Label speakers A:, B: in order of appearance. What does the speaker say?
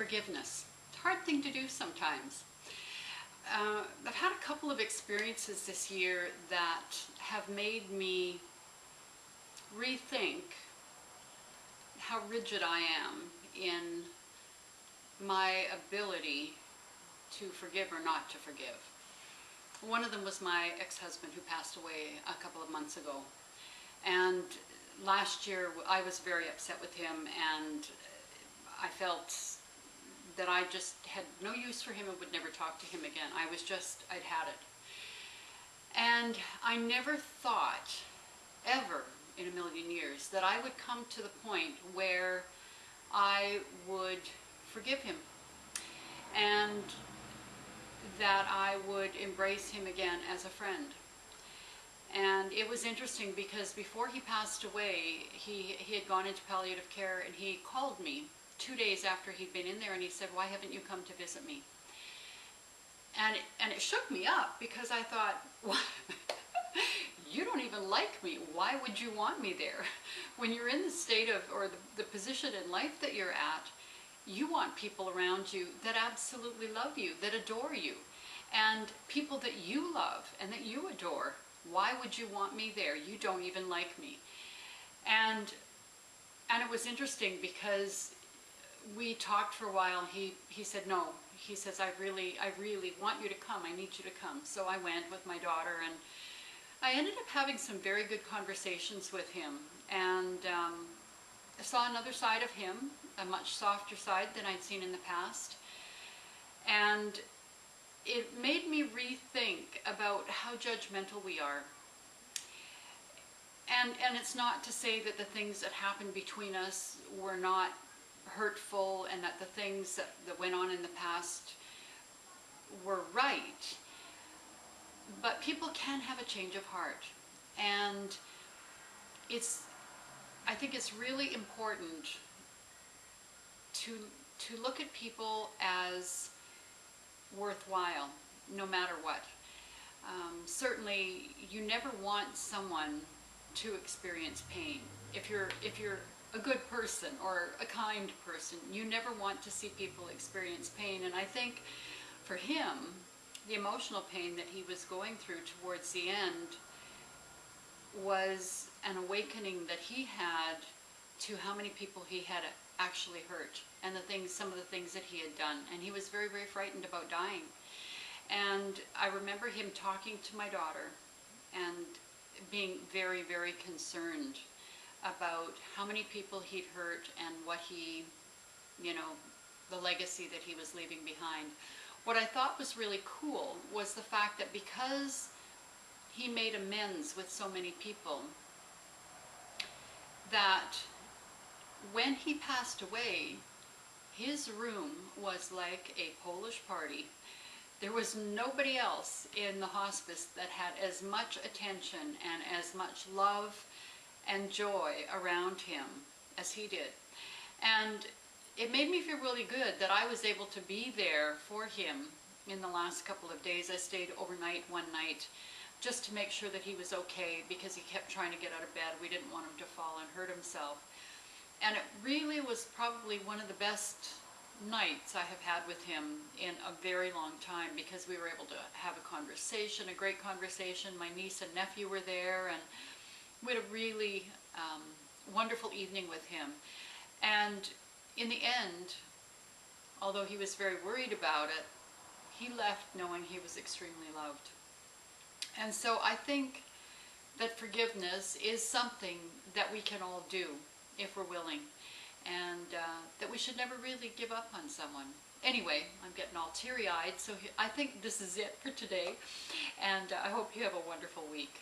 A: Forgiveness. It's a hard thing to do sometimes. I've had a couple of experiences this year that have made me rethink how rigid I am in my ability to forgive or not to forgive. One of them was my ex-husband who passed away a couple of months ago. And last year I was very upset with him, and I felt that I just had no use for him and would never talk to him again. I'd had it. And I never thought, ever in a million years, that I would come to the point where I would forgive him and that I would embrace him again as a friend. And it was interesting because before he passed away, he had gone into palliative care, and he called me 2 days after he'd been in there, and he said, "Why haven't you come to visit me?" And it shook me up, because I thought, well, you don't even like me. Why would you want me there? When you're in the state of, or the position in life that you're at, you want people around you that absolutely love you, that adore you, and people that you love and that you adore. Why would you want me there? You don't even like me. And it was interesting because we talked for a while. He said, no. He says, I really want you to come. I need you to come. So I went with my daughter, and I ended up having some very good conversations with him. And I saw another side of him, a much softer side than I'd seen in the past. And it made me rethink about how judgmental we are. And it's not to say that the things that happened between us were not hurtful, and that the things that went on in the past were right. But people can have a change of heart. And I think it's really important to look at people as worthwhile, no matter what. Certainly, you never want someone to experience pain. If you're a good person or a kind person, you never want to see people experience pain. And I think for him, the emotional pain that he was going through towards the end was an awakening that he had to how many people he had actually hurt, and some of the things that he had done. And he was very, very frightened about dying. And I remember him talking to my daughter and being very, very concerned about how many people he'd hurt and what the legacy that he was leaving behind. What I thought was really cool was the fact that because he made amends with so many people, that when he passed away, his room was like a Polish party. There was nobody else in the hospice that had as much attention and as much love and joy around him as he did. And it made me feel really good that I was able to be there for him in the last couple of days. I stayed overnight one night just to make sure that he was okay, because he kept trying to get out of bed. We didn't want him to fall and hurt himself. And it really was probably one of the best nights I have had with him in a very long time, because we were able to have a conversation, a great conversation. My niece and nephew were there, and we had a really wonderful evening with him. And in the end, although he was very worried about it, he left knowing he was extremely loved. And so I think that forgiveness is something that we can all do if we're willing, and that we should never really give up on someone. Anyway, I'm getting all teary-eyed, so I think this is it for today, and I hope you have a wonderful week.